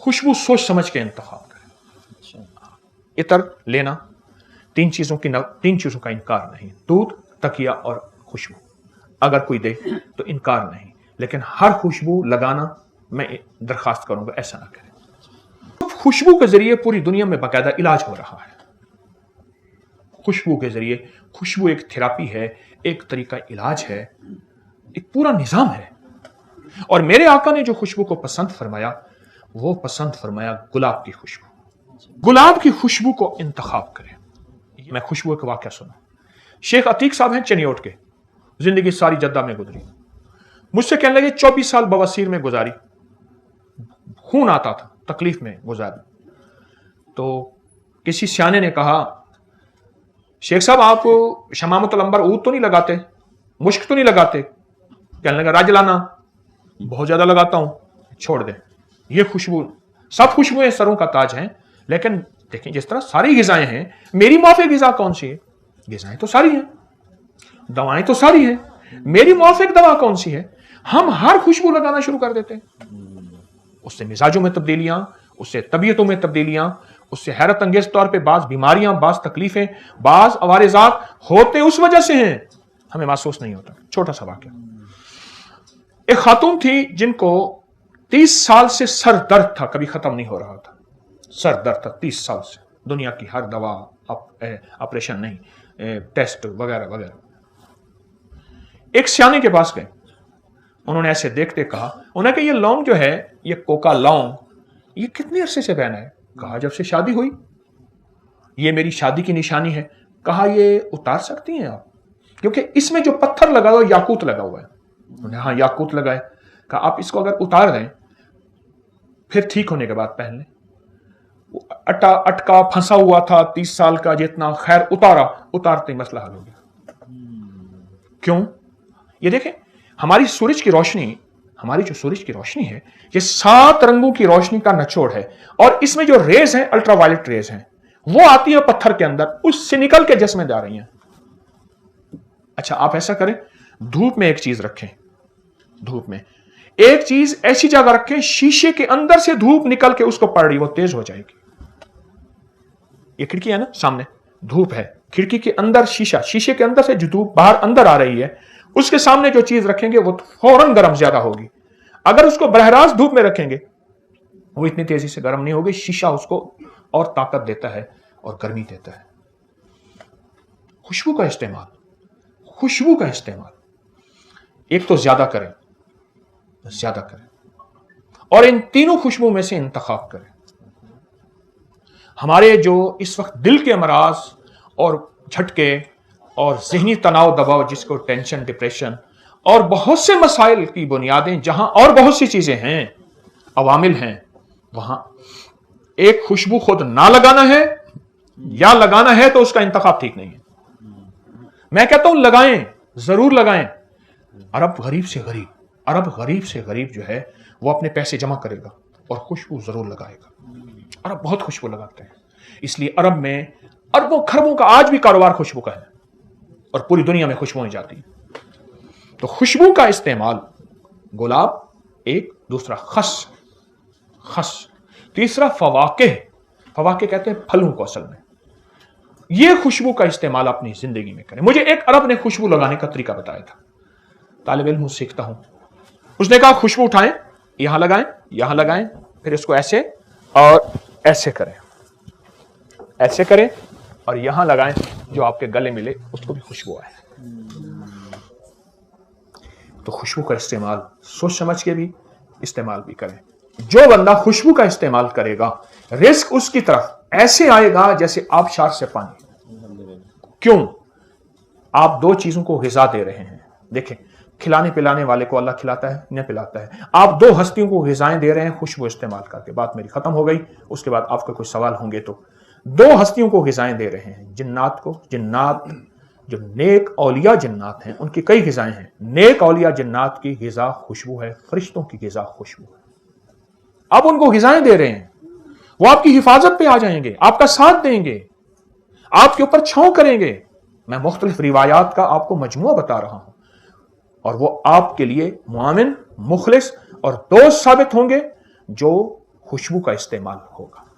खुशबू सोच समझ के इंतखाब करें। इतर लेना, तीन चीजों का इनकार नहीं, दूध, तकिया और खुशबू। अगर कोई दे तो इनकार नहीं, लेकिन हर खुशबू लगाना मैं दरखास्त करूंगा ऐसा ना करें। खुशबू के जरिए पूरी दुनिया में बाकायदा इलाज हो रहा है। खुशबू के जरिए, खुशबू एक थेरापी है, एक तरीका इलाज है, एक पूरा निजाम है। और मेरे आका ने जो खुशबू को पसंद फरमाया, वो पसंद फरमाया गुलाब की खुशबू। गुलाब की खुशबू को इंतखाब करें। मैं खुशबू का वाकया सुना। शेख अतीक साहब हैं चनियोट के, जिंदगी सारी जद्दा में गुजरी। मुझसे कहने लगे 24 साल बवासीर में गुजारी, खून आता था, तकलीफ में गुजारी। तो किसी सियाने ने कहा, शेख साहब आप शमामतुल अंबर ऊद तो नहीं लगाते, मुश्क तो नहीं लगाते? कहने लगा राजलाना बहुत ज्यादा लगाता हूं, छोड़ दे। ये खुशबू, सब खुशबुएं सरों का ताज हैं, लेकिन देखें जिस तरह सारी गिजाएं हैं, मेरी मुआफिक गिजा कौन सी है? गिजाएं तो सारी हैं, दवाएं तो सारी हैं, मेरी मुआफिक दवा कौन सी है? हम हर खुशबू लगाना शुरू कर देते हैं। उससे मिजाजों में तब्दीलियां, उससे तबीयतों में तब्दीलियां, उससे हैरत अंगेज तौर पे बाज बीमारियां, बाज तकलीफें, बाज अवारिजात होते उस वजह से हैं, हमें महसूस नहीं होता। छोटा सा वाकया, एक खातून थी जिनको 30 साल से सर दर्द था, कभी खत्म नहीं हो रहा था। सर दर्द था 30 साल से, दुनिया की हर दवा, ऑपरेशन नहीं, टेस्ट वगैरह वगैरह। एक सियाने के पास गए, उन्होंने ऐसे देखते कहा, उन्हें कि ये लौंग जो है, ये कोका लौंग, ये कितने अरसे से पहना है? कहा जब से शादी हुई। ये मेरी शादी की निशानी है। कहा ये उतार सकती हैं आप? क्योंकि इसमें जो पत्थर लगा हुआ है याकूत लगा हुआ है। उन्हें हाँ याकूत लगाए। कहा आप इसको अगर उतार दें, फिर ठीक होने के बाद पहन लें। अटका फंसा हुआ था 30 साल का जितना, खैर उतारा, उतारते ही मसला हल हो गया। क्यों? ये देखें, हमारी सूरज की रोशनी, हमारी जो सूरज की रोशनी है, ये 7 रंगों की रोशनी का निचोड़ है, और इसमें जो रेज हैं, अल्ट्रावायलेट रेज हैं, वो आती है पत्थर के अंदर, उससे निकल के जिस्म में जा रही हैं। अच्छा आप ऐसा करें, धूप में एक चीज रखें, धूप में एक चीज ऐसी जगह रखें, शीशे के अंदर से धूप निकल के उसको पड़ रही, वो तेज हो जाएगी। ये खिड़की है ना सामने, धूप है, खिड़की के अंदर शीशा, शीशे के अंदर से जो धूप बाहर अंदर आ रही है, उसके सामने जो चीज रखेंगे वो फौरन गर्म ज्यादा होगी। अगर उसको बरहरास धूप में रखेंगे, वो इतनी तेजी से गर्म नहीं होगी। शीशा उसको और ताकत देता है और गर्मी देता है। खुशबू का इस्तेमाल, खुशबू का इस्तेमाल एक तो ज्यादा करें, ज्यादा करें, और इन तीनों खुशबू में से इंतखाब करें। हमारे जो इस वक्त दिल के अमराज और झटके और ज़हनी तनाव दबाव, जिसको टेंशन, डिप्रेशन और बहुत से मसाइल की बुनियादें, जहां और बहुत सी चीजें हैं, अवामिल हैं, वहां एक खुशबू खुद ना लगाना है या लगाना है तो उसका इंतखाब ठीक नहीं है। मैं कहता हूं लगाएं, जरूर लगाएं। अरब गरीब से गरीब, अरब गरीब से गरीब जो है, वो अपने पैसे जमा करेगा और खुशबू जरूर लगाएगा। अरब बहुत खुशबू लगाते हैं, इसलिए अरब में अरबों खरबों का आज भी कारोबार खुशबू का है, और पूरी दुनिया में खुशबुएं जाती हैं। तो खुशबू का इस्तेमाल, गुलाब एक, दूसरा खस, खस, तीसरा फवाके, फवाके कहते हैं फलों को असल में। ये खुशबू का इस्तेमाल अपनी जिंदगी में करें। मुझे एक अरब ने खुशबू लगाने का तरीका बताया था, तालिब इल्म सीखता हूं। उसने कहा खुशबू उठाएं, यहां लगाएं, यहां लगाएं, फिर इसको ऐसे और ऐसे करें, ऐसे करें और यहां लगाएं, जो आपके गले मिले उसको भी खुशबू आए। तो खुशबू का इस्तेमाल सोच समझ के भी इस्तेमाल भी करें। जो बंदा खुशबू का इस्तेमाल करेगा, रिस्क उसकी तरफ ऐसे आएगा जैसे आबशार से पानी। क्यों? आप दो चीजों को ग़िज़ा दे रहे हैं। देखें, खिलाने पिलाने वाले को अल्लाह खिलाता है, न पिलाता है। आप दो हस्तियों को ग़िज़ाएं दे रहे हैं खुशबू इस्तेमाल करके। बात मेरी खत्म हो गई, उसके बाद आपके कोई सवाल होंगे तो। दो हस्तियों को ग़िज़ाएं दे रहे हैं, जिन्नात को। जिन्नात जो नेक औलिया जिन्नात हैं, उनकी कई ग़िज़ाएं हैं। नेक औलिया जिन्नात की ग़िज़ा खुशबू है, फरिश्तों की ग़िज़ा खुशबू है। आप उनको ग़िज़ाएं दे रहे हैं, वो आपकी हिफाजत पे आ जाएंगे, आपका साथ देंगे, आपके ऊपर छांव करेंगे। मैं मुख्तलिफ रिवायात का आपको मजमुआ बता रहा हूं, और वो आपके लिए मुआमिन, मुखलिस और दोस्त साबित होंगे, जो خوشبو کا استعمال ہوگا.